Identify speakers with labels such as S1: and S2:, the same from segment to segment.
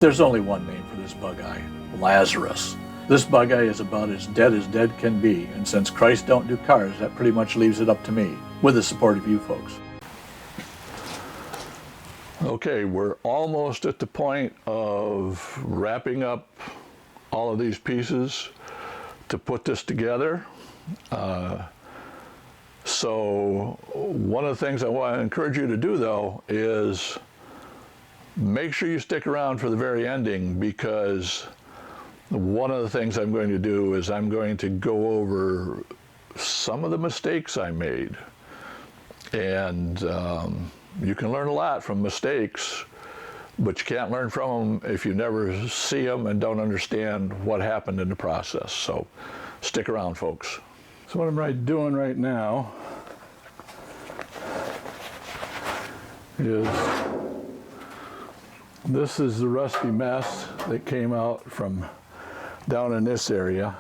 S1: There's only one name for this bug eye, Lazarus. This bug eye is about as dead can be, and since Christ don't do cars, that pretty much leaves it up to me, with the support of you folks.
S2: Okay, we're almost at the point of wrapping up all of these pieces to put this together. So one of the things I want to encourage you to do, though, is make sure you stick around for the very ending, because one of the things I'm going to do is I'm going to go over some of the mistakes I made. And you can learn a lot from mistakes, but you can't learn from them if you never see them and don't understand what happened in the process. So stick around, folks. So what I'm doing right now is this is the rusty mess that came out from down in this area.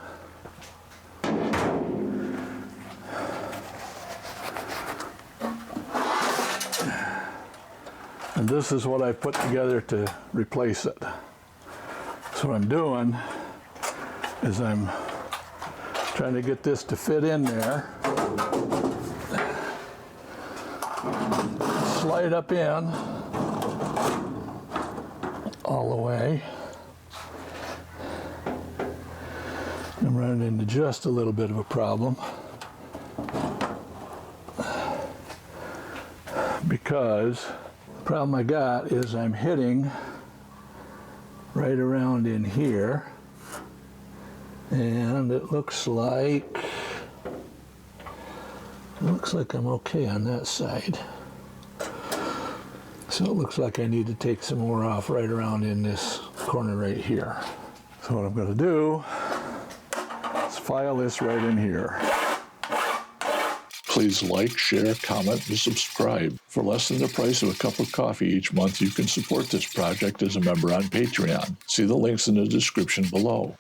S2: And this is what I put together to replace it. So what I'm doing is I'm trying to get this to fit in there. Slide up in all the way. I'm running into just a little bit of a problem, because the problem I got is I'm hitting right around in here, and it looks like I'm okay on that side. So it looks like I need to take some more off right around in this corner right here. So what I'm going to do is file this right in here.
S3: Please like, share, comment, and subscribe. For less than the price of a cup of coffee each month, you can support this project as a member on Patreon. See the links in the description below.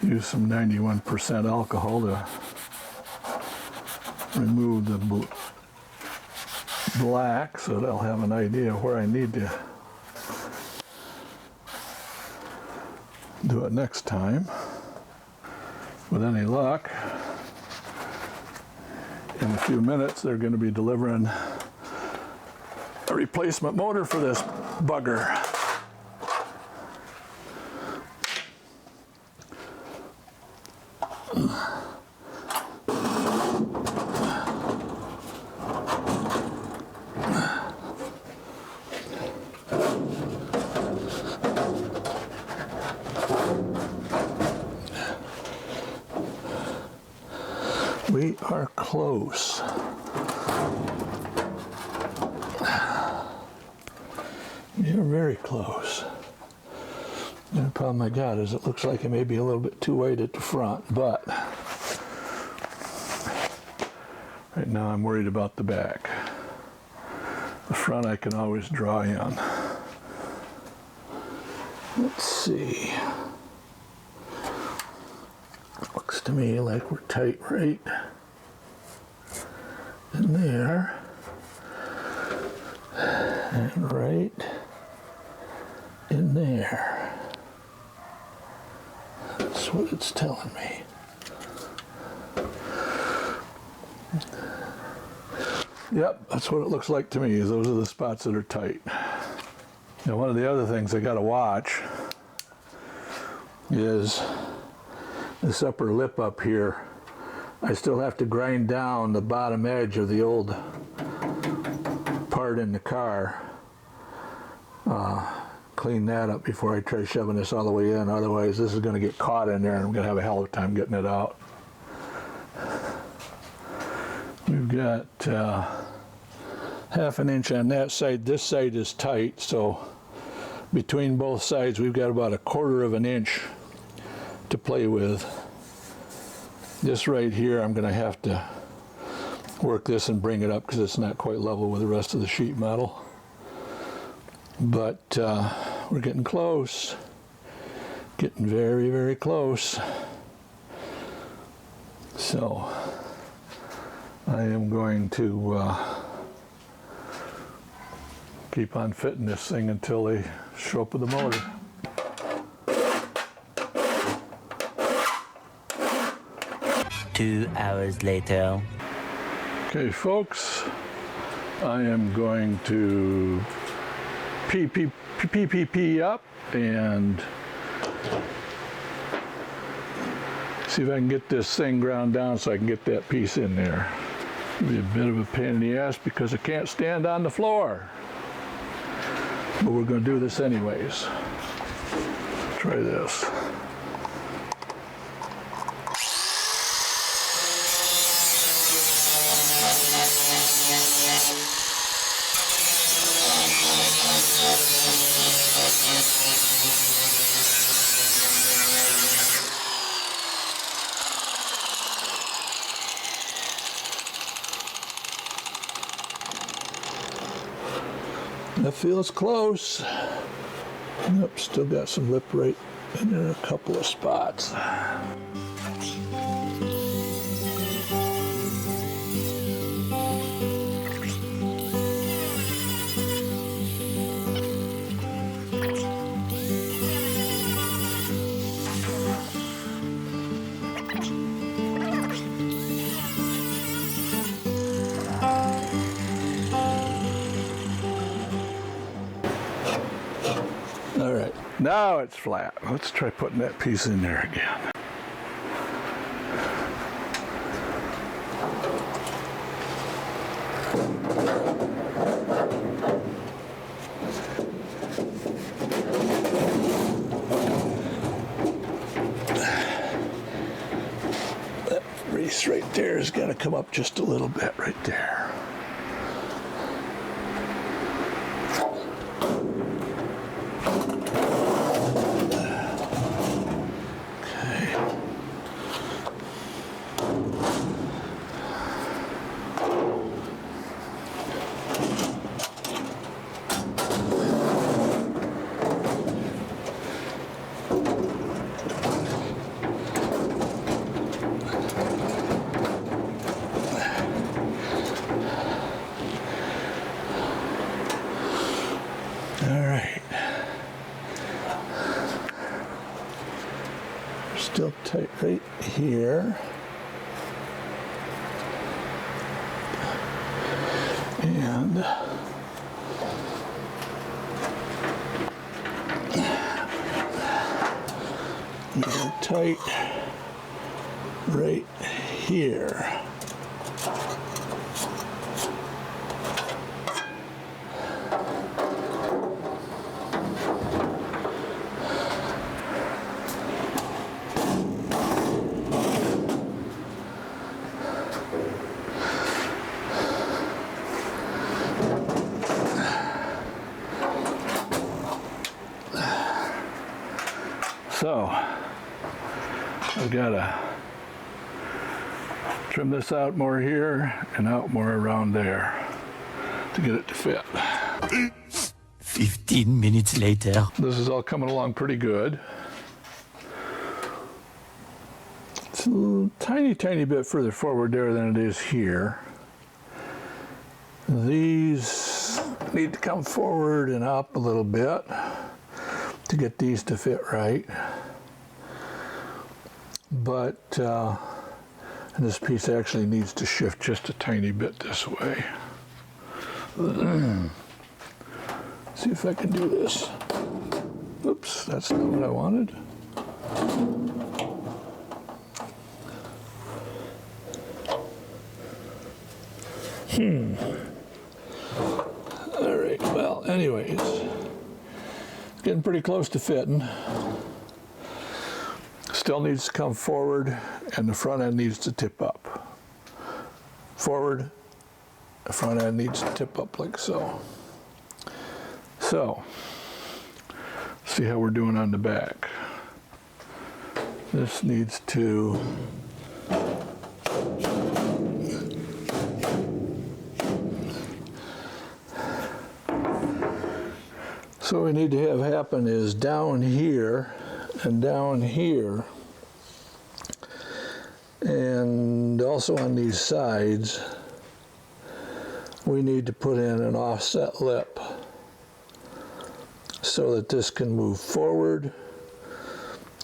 S2: Use some 91% alcohol to remove the black, so that I'll have an idea where I need to do it next time. With any luck, in a few minutes they're going to be delivering a replacement motor for this bugger. We are close. You're very close. The problem I got is it looks like it may be a little bit too wide at the front, but right now I'm worried about the back. The front I can always draw in. Let's see. Looks to me like we're tight right in there, and right in there. That's what it's telling me. Yep, that's what it looks like to me. Those are the spots that are tight. Now, one of the other things I got to watch is this upper lip up here. I still have to grind down the bottom edge of the old part in the car. Clean that up before I try shoving this all the way in. Otherwise, this is going to get caught in there and I'm going to have a hell of a time getting it out. We've got ½ inch on that side. This side is tight, so between both sides we've got about 1/4 inch to play with. This right here, I'm going to have to work this and bring it up because it's not quite level with the rest of the sheet metal. But we're getting close. Getting very, very close. So I am going to keep on fitting this thing until they show up with the motor.
S4: Two hours later.
S2: Okay, folks, I am going to pee up and see if I can get this thing ground down so I can get that piece in there. It'll be a bit of a pain in the ass because I can't stand on the floor. But we're going to do this anyways. Try this. That feels close. Yep, still got some lip right in there, a couple of spots. All right, now it's flat. Let's try putting that piece in there again. That race right there is going to come up just a little bit right there. Still tight right here. And they're tight right here. So I've got to trim this out more here and out more around there to get it to fit.
S4: 15 minutes later.
S2: This is all coming along pretty good. It's a tiny bit further forward there than it is here. These need to come forward and up a little bit to get these to fit right. But this piece actually needs to shift just a tiny bit this way. See if I can do this. Oops, that's not what I wanted. All right, well, anyways, it's getting pretty close to fitting. Still needs to come forward, and the front end needs to tip up. Forward, the front end needs to tip up like so. So, see how we're doing on the back. This needs to so what we need to have happen is down here and down here, and also on these sides we need to put in an offset lip so that this can move forward,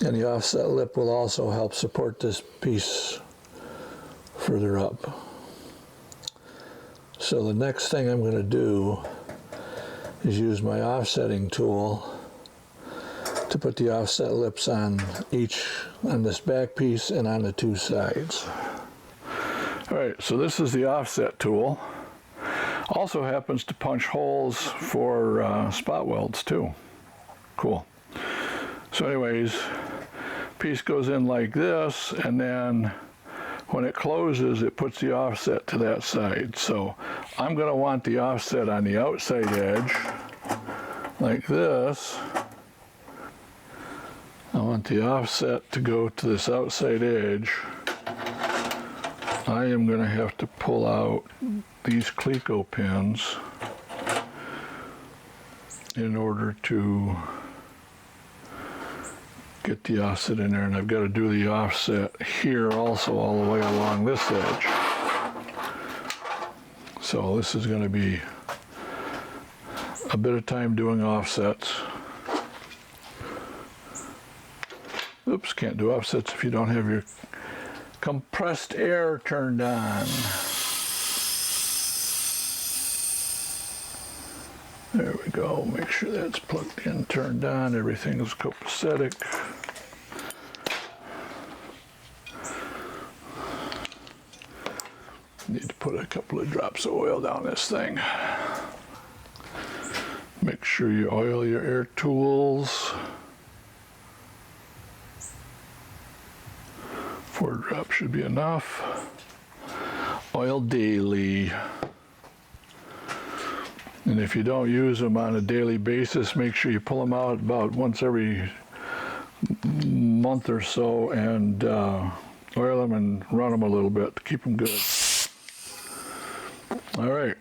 S2: and the offset lip will also help support this piece further up. So the next thing I'm going to do is use my offsetting tool to put the offset lips on this back piece and on the two sides. All right, so this is the offset tool. Also happens to punch holes for spot welds too. Cool. So anyways, piece goes in like this, and then when it closes, it puts the offset to that side. So I'm going to want the offset on the outside edge, like this. I want the offset to go to this outside edge. I am going to have to pull out these Cleco pins in order to get the offset in there, and I've got to do the offset here also all the way along this edge. So this is going to be a bit of time doing offsets. Oops, can't do offsets if you don't have your compressed air turned on. There we go. Make sure that's plugged in, turned on. Everything is copacetic. Need to put a couple of drops of oil down this thing. Make sure you oil your air tools. 4 drops should be enough. Oil daily. And if you don't use them on a daily basis, make sure you pull them out about once every month or so and oil them and run them a little bit to keep them good. All right.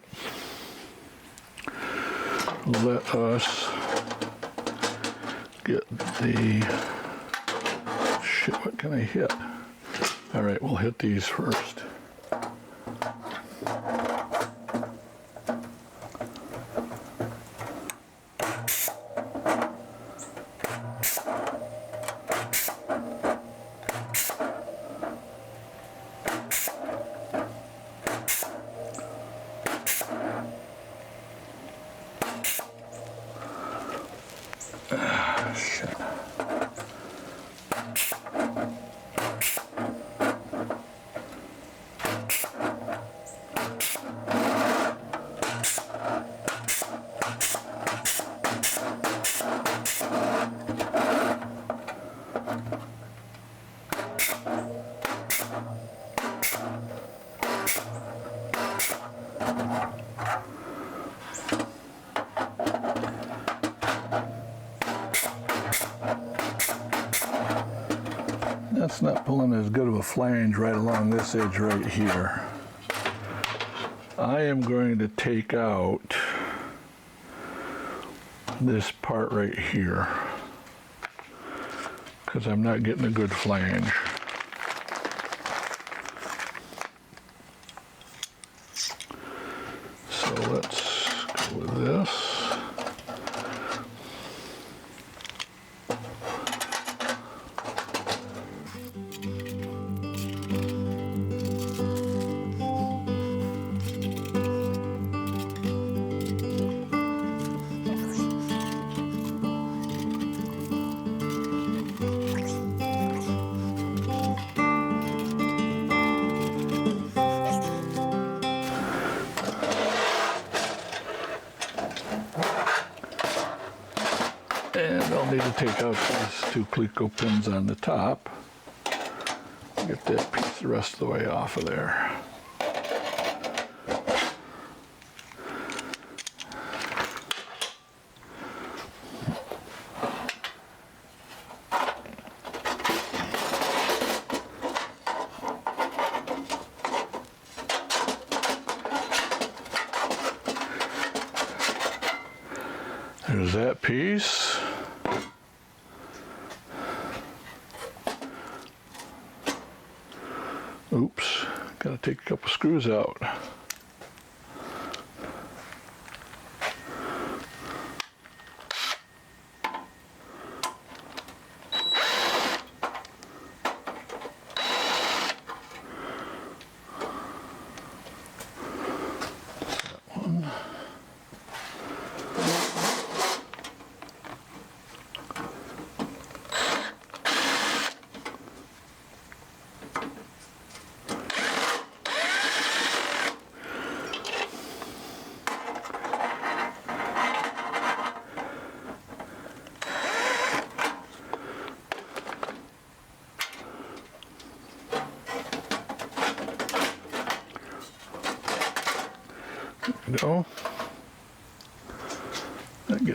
S2: Let us get the, shit, what can I hit? All right, we'll hit these first. Shit. That's not pulling as good of a flange right along this edge right here. I am going to take out this part right here because I'm not getting a good flange. So let's go with this. And I'll need to take out these 2 Cleco pins on the top. Get that piece the rest of the way off of there. There's that piece. Oops, gotta take a couple screws out.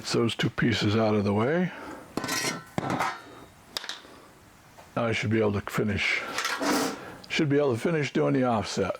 S2: gets those two pieces out of the way. Now I should be able to finish doing the offset.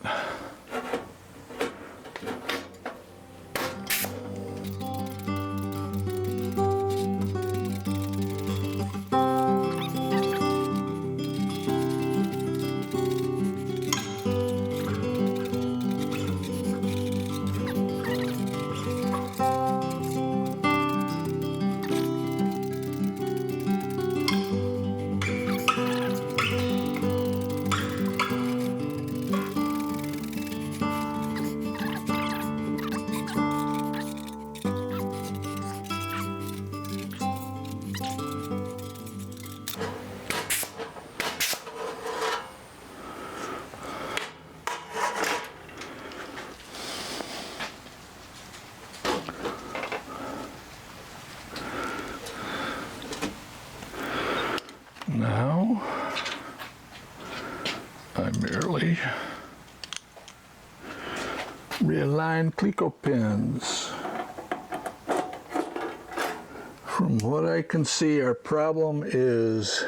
S2: Now, I merely realign Cleco pins. From what I can see, our problem is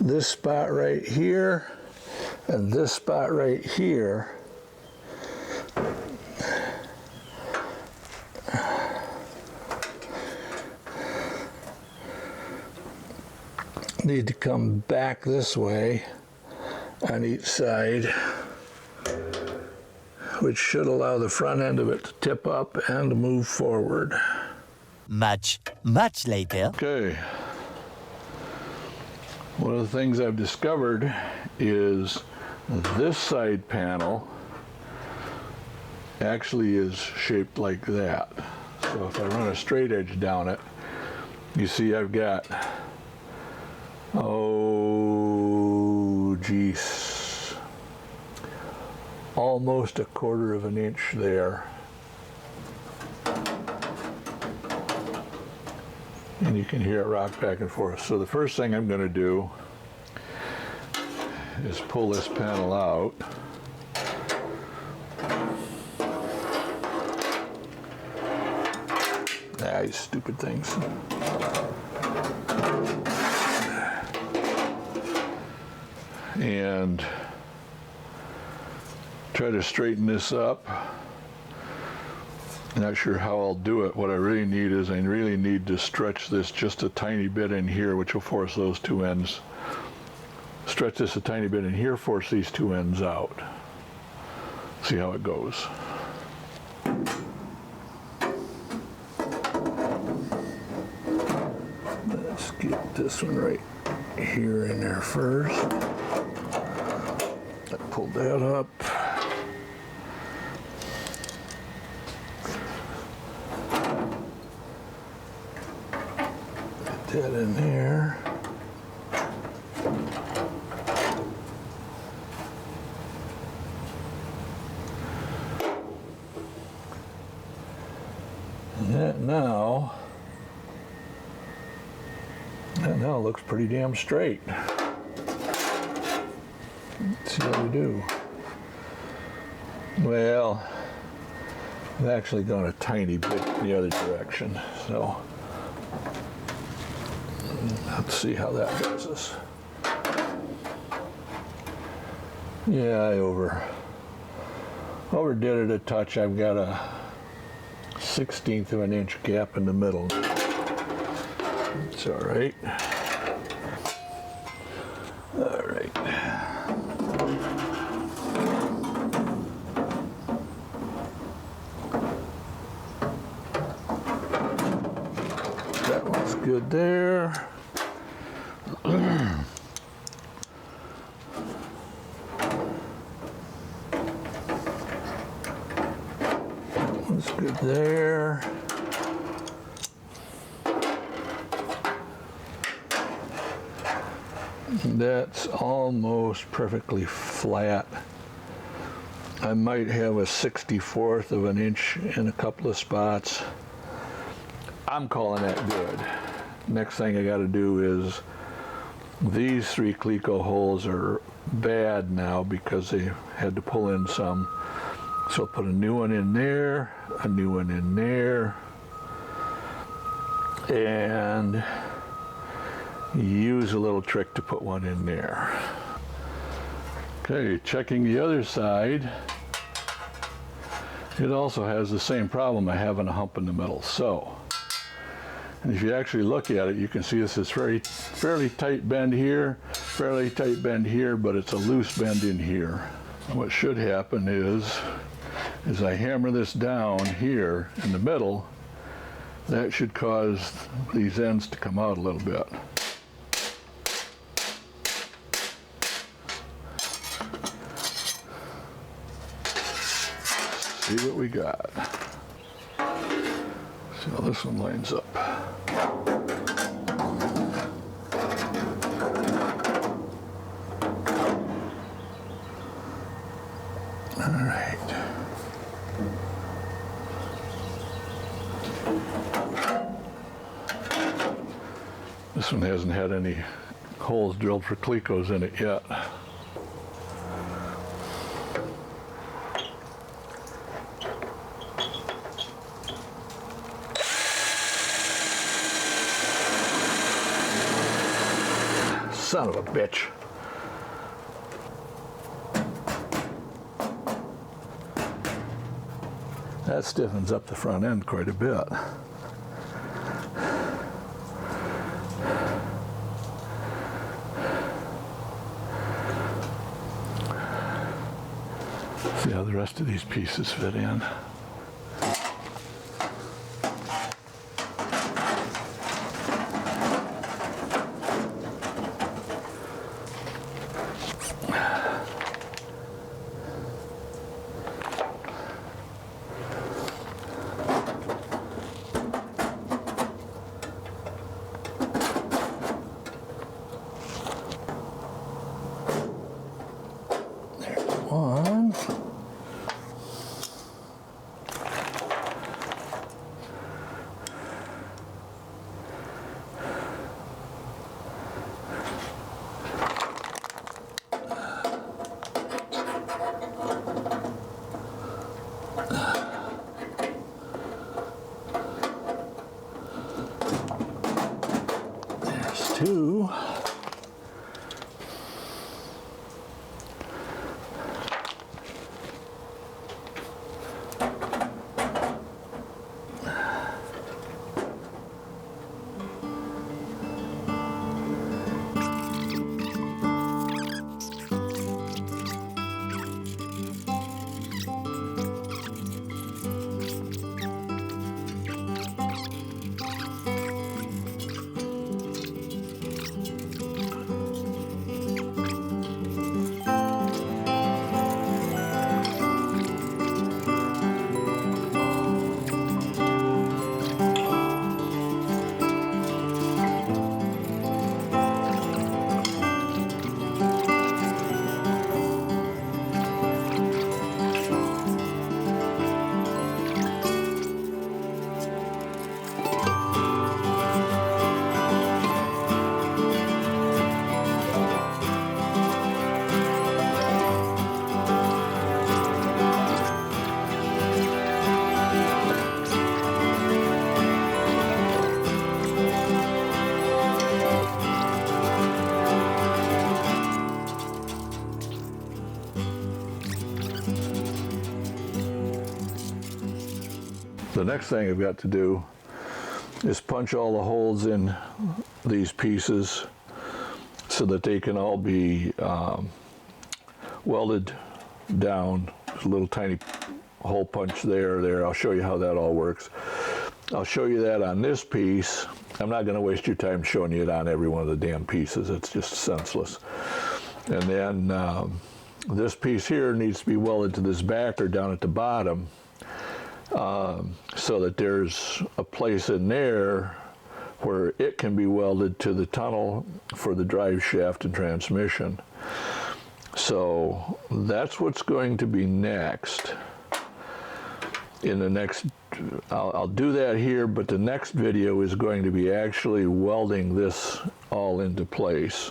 S2: this spot right here and this spot right here. Need to come back this way on each side, which should allow the front end of it to tip up and to move forward.
S4: Much later.
S2: Okay. One of the things I've discovered is this side panel actually is shaped like that. So if I run a straight edge down it, you see I've got, oh geez, almost 1/4 of an inch there. And you can hear it rock back and forth. So the first thing I'm going to do is pull this panel out. Ah, you stupid things. And try to straighten this up. Not sure how I'll do it. What I really need is I really need to stretch this just a tiny bit in here, which will force those two ends. Stretch this a tiny bit in here, force these two ends out. See how it goes. Let's get this one right here in there first. I pulled that up. Get that in there. And that now looks pretty damn straight. Let's see how we do. Well, I've actually gone a tiny bit the other direction, so let's see how that does us. Yeah, I overdid it a touch. I've got a 1/16 of an inch gap in the middle. It's all right. All right. That one's good there. That's good there. That's almost perfectly flat. I might have a 1/64 of an inch in a couple of spots. I'm calling that good. Next thing I got to do is these 3 Cleco holes are bad now because they had to pull in some. So I'll put a new one in there, a new one in there, and use a little trick to put one in there. Okay, checking the other side. It also has the same problem of having a hump in the middle. So, and if you actually look at it, you can see this is fairly tight bend here, fairly tight bend here, but it's a loose bend in here. What should happen is I hammer this down here in the middle, that should cause these ends to come out a little bit. See what we got. See how this one lines up. All right. This one hasn't had any holes drilled for clecos in it yet. Son of a bitch. That stiffens up the front end quite a bit. See how the rest of these pieces fit in. One. There's two. The next thing I've got to do is punch all the holes in these pieces so that they can all be welded down. There's a little tiny hole punch there. I'll show you how that all works. I'll show you that on this piece. I'm not going to waste your time showing you it on every one of the damn pieces. It's just senseless. And then this piece here needs to be welded to this backer down at the bottom. So that there's a place in there where it can be welded to the tunnel for the drive shaft and transmission. So that's what's going to be next. In the next, I'll do that here, but the next video is going to be actually welding this all into place.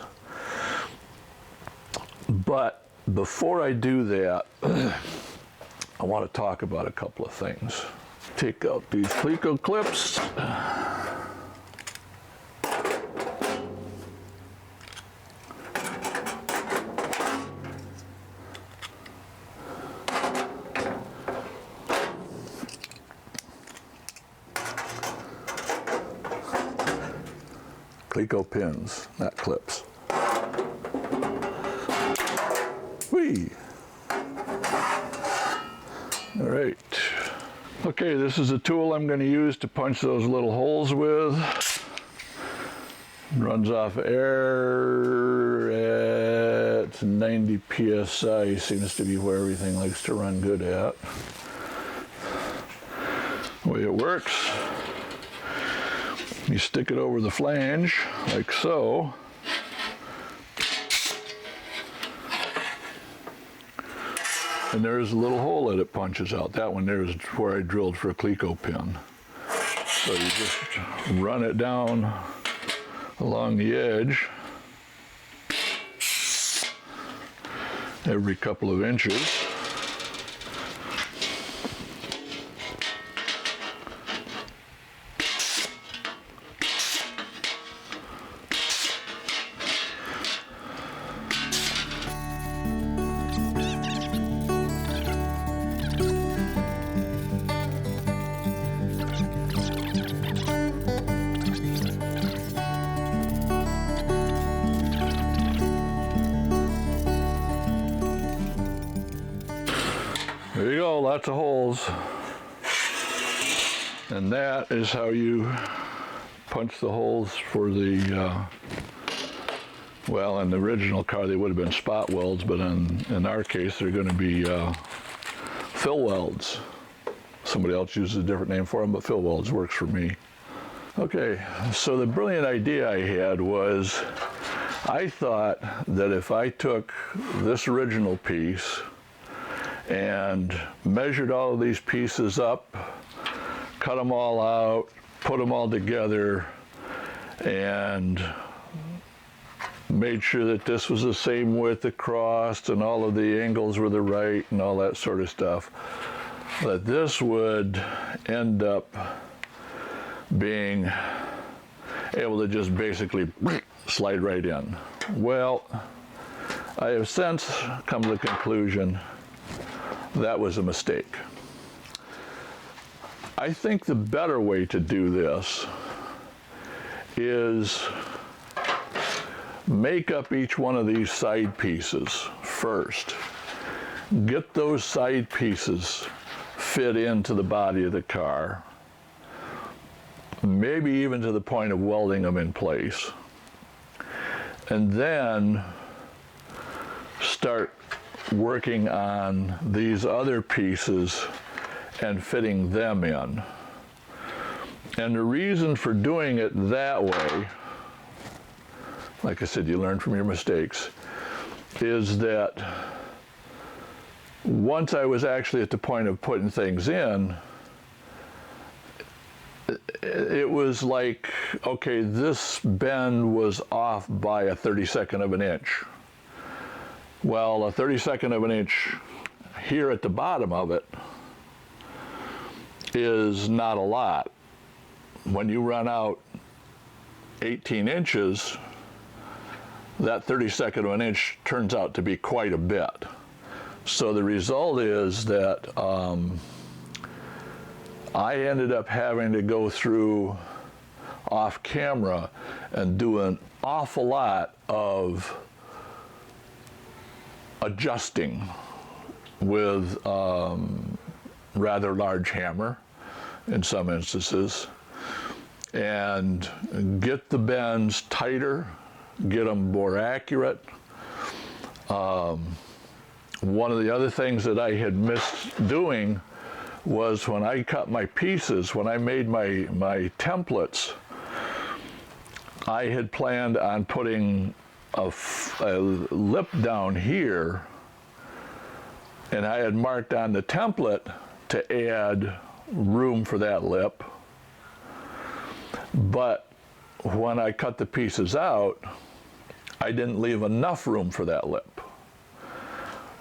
S2: But before I do that, I want to talk about a couple of things. Take out these cleco clips. Cleco pins, not clips. Whee! All right. Okay, this is a tool I'm going to use to punch those little holes with. Runs off air at 90 psi, seems to be where everything likes to run good at. The way it works, you stick it over the flange like so. And there's a little hole that it punches out. That one there is where I drilled for a Cleco pin. So you just run it down along the edge every couple of inches. There you go, lots of holes. And that is how you punch the holes for the, well, in the original car they would have been spot welds, but in our case they're going to be fill welds. Somebody else uses a different name for them, but fill welds works for me. Okay, so the brilliant idea I had was, I thought that if I took this original piece and measured all of these pieces up, cut them all out, put them all together, and made sure that this was the same width across and all of the angles were the right and all that sort of stuff, that this would end up being able to just basically slide right in. Well, I have since come to the conclusion that was a mistake. I think the better way to do this is make up each one of these side pieces first. Get those side pieces fit into the body of the car, maybe even to the point of welding them in place, and then start working on these other pieces and fitting them in. And the reason for doing it that way, like I said, you learn from your mistakes, is that once I was actually at the point of putting things in, it was like, okay, this bend was off by a 32nd of an inch. Well, a 32nd of an inch here at the bottom of it is not a lot. When you run out 18 inches, that 32nd of an inch turns out to be quite a bit. So the result is that I ended up having to go through off camera and do an awful lot of adjusting with rather large hammer in some instances, and get the bends tighter, get them more accurate. One of the other things that I had missed doing was when I cut my pieces, when I made my templates, I had planned on putting a lip down here, and I had marked on the template to add room for that lip. But when I cut the pieces out, I didn't leave enough room for that lip.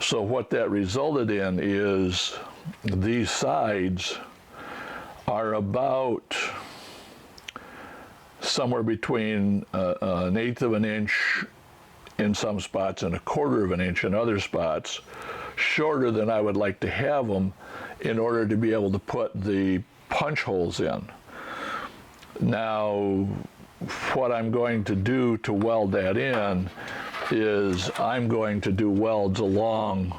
S2: So what that resulted in is these sides are about somewhere between an eighth of an inch in some spots and a quarter of an inch in other spots, shorter than I would like to have them in order to be able to put the punch holes in. Now, what I'm going to do to weld that in is I'm going to do welds along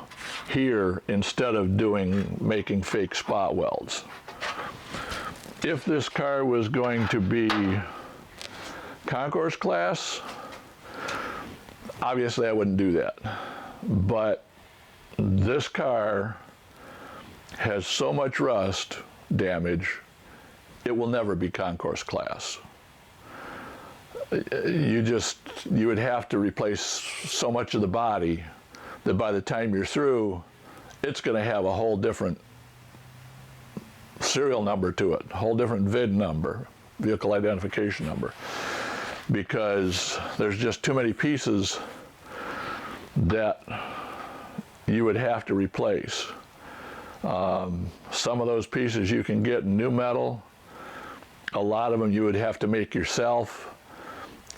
S2: here instead of making fake spot welds. If this car was going to be concourse class, obviously I wouldn't do that. But this car has so much rust damage, it will never be concourse class. You would have to replace so much of the body that by the time you're through, it's going to have a whole different serial number to it, a whole different VIN number, vehicle identification number, because there's just too many pieces that you would have to replace. Some of those pieces you can get in new metal. A lot of them you would have to make yourself.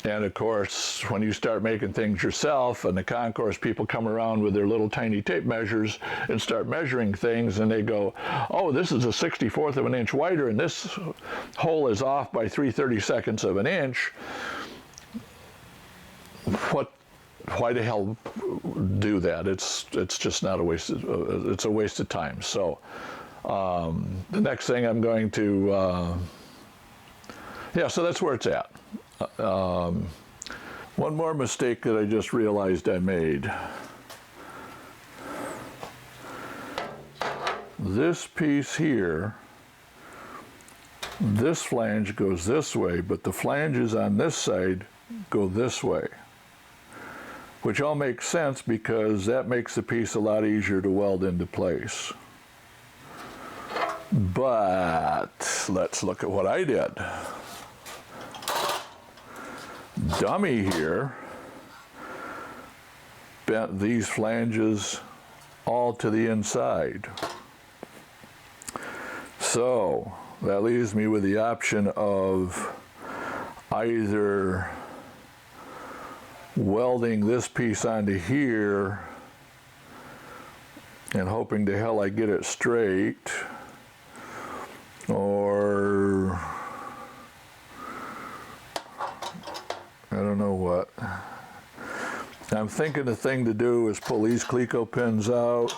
S2: And of course, when you start making things yourself, and the concourse people come around with their little tiny tape measures and start measuring things, and they go, oh, this is a 64th of an inch wider, and this hole is off by 3/32 of an inch. Why the hell do that? It's just not a waste. It's a waste of time. So the next thing I'm going to, so that's where it's at. One more mistake that I just realized I made. This piece here, this flange goes this way, but the flanges on this side go this way, which all makes sense because that makes the piece a lot easier to weld into place. But let's look at what I did. Dummy here bent these flanges all to the inside. So that leaves me with the option of either welding this piece onto here and hoping to hell I get it straight, or I don't know what. I'm thinking the thing to do is pull these Cleco pins out.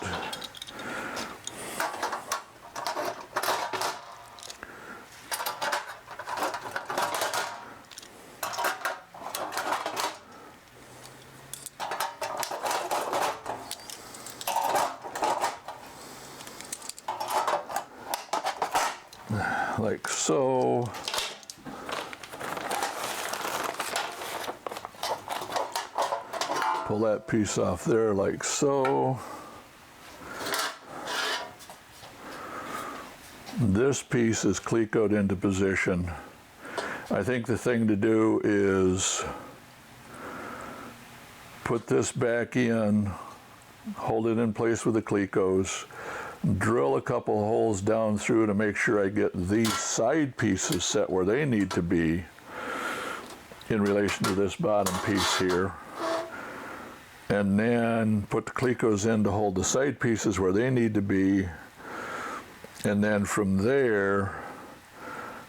S2: Like so. Pull that piece off there like so. This piece is Clecoed into position. I think the thing to do is put this back in, hold it in place with the Clecos, drill a couple holes down through to make sure I get these side pieces set where they need to be in relation to this bottom piece here. And then put the Clecos in to hold the side pieces where they need to be. And then from there,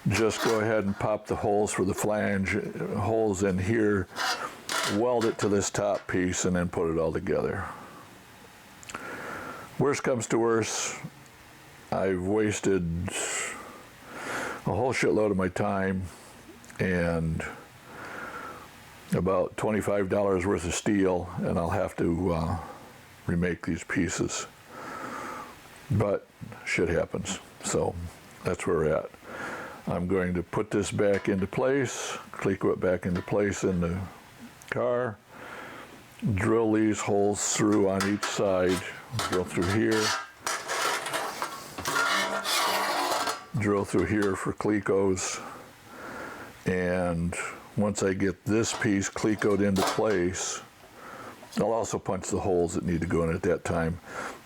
S2: just go ahead and pop the holes for the flange holes in here, weld it to this top piece, and then put it all together. Worst comes to worst, I've wasted a whole shitload of my time and about $25 worth of steel, and I'll have to remake these pieces. But shit happens, so that's where we're at. I'm going to put this back into place, Cleco it back into place in the car, drill these holes through on each side, drill through here, drill through here for Clecos, and once I get this piece Clecoed into place, I'll also punch the holes that need to go in at that time.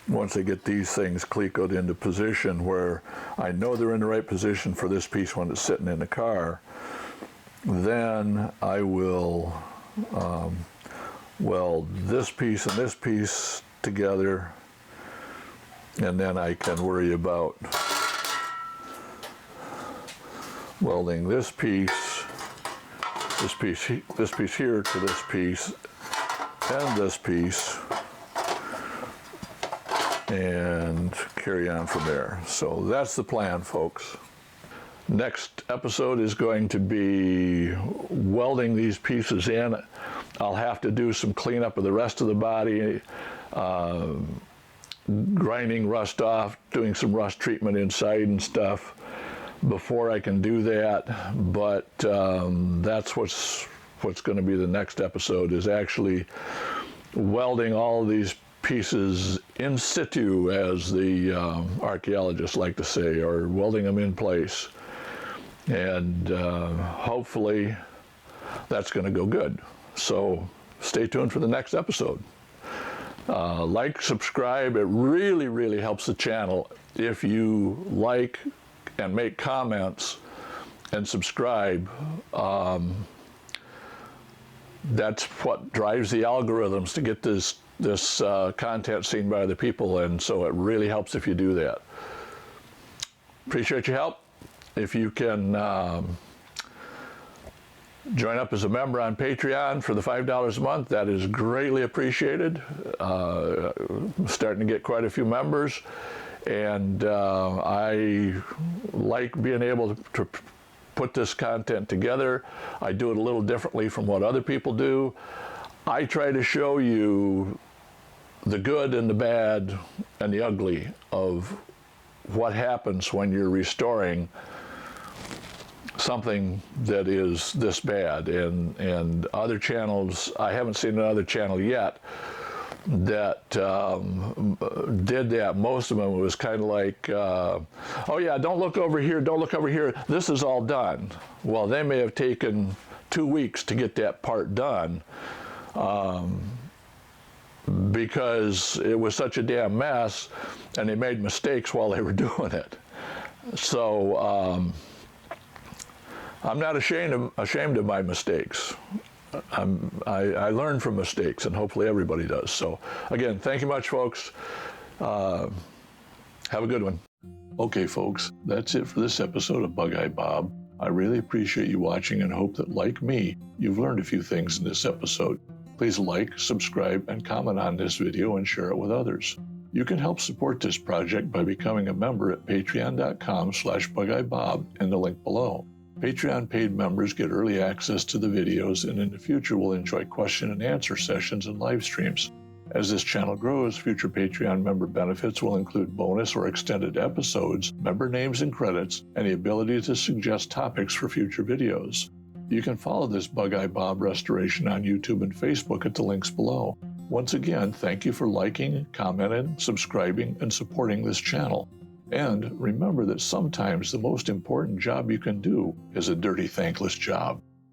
S2: Once I get these things Clecoed into position where I know they're in the right position for this piece when it's sitting in the car, then I will weld this piece and this piece together, and then I can worry about welding this piece this piece here to this piece, and this piece, and carry on from there. So that's the plan, folks. Next episode is going to be welding these pieces in. I'll have to do some cleanup of the rest of the body, grinding rust off, doing some rust treatment inside and stuff before I can do that. But that's what's going to be the next episode, is actually welding all of these pieces in situ, as the archaeologists like to say, or welding them in place. And hopefully that's going to go good. So stay tuned for the next episode. Like, subscribe. It really, really helps the channel if you like and make comments and subscribe. That's what drives the algorithms to get this content seen by other people, and so it really helps if you do that. Appreciate your help. If you can join up as a member on Patreon for the $5 a month, that is greatly appreciated. Starting to get quite a few members, and I like being able to put this content together. I do it a little differently from what other people do. I try to show you the good and the bad and the ugly of what happens when you're restoring something that is this bad. And other channels, I haven't seen another channel yet that did that. Most of them was kind of like, oh yeah, don't look over here, don't look over here, this is all done. Well, they may have taken 2 weeks to get that part done, because it was such a damn mess, and they made mistakes while they were doing it. So I'm not ashamed of my mistakes. I learn from mistakes, and hopefully everybody does. So again, thank you much, folks. Have a good one.
S3: Okay, folks, that's it for this episode of BugeyeBob. I really appreciate you watching and hope that, like me, you've learned a few things in this episode. Please like, subscribe, and comment on this video and share it with others. You can help support this project by becoming a member at patreon.com/BugeyeBob in the link below. Patreon paid members get early access to the videos, and in the future will enjoy question and answer sessions and live streams. As this channel grows, future Patreon member benefits will include bonus or extended episodes, member names and credits, and the ability to suggest topics for future videos. You can follow this BugeyeBob restoration on YouTube and Facebook at the links below. Once again, thank you for liking, commenting, subscribing, and supporting this channel. And remember that sometimes the most important job you can do is a dirty, thankless job.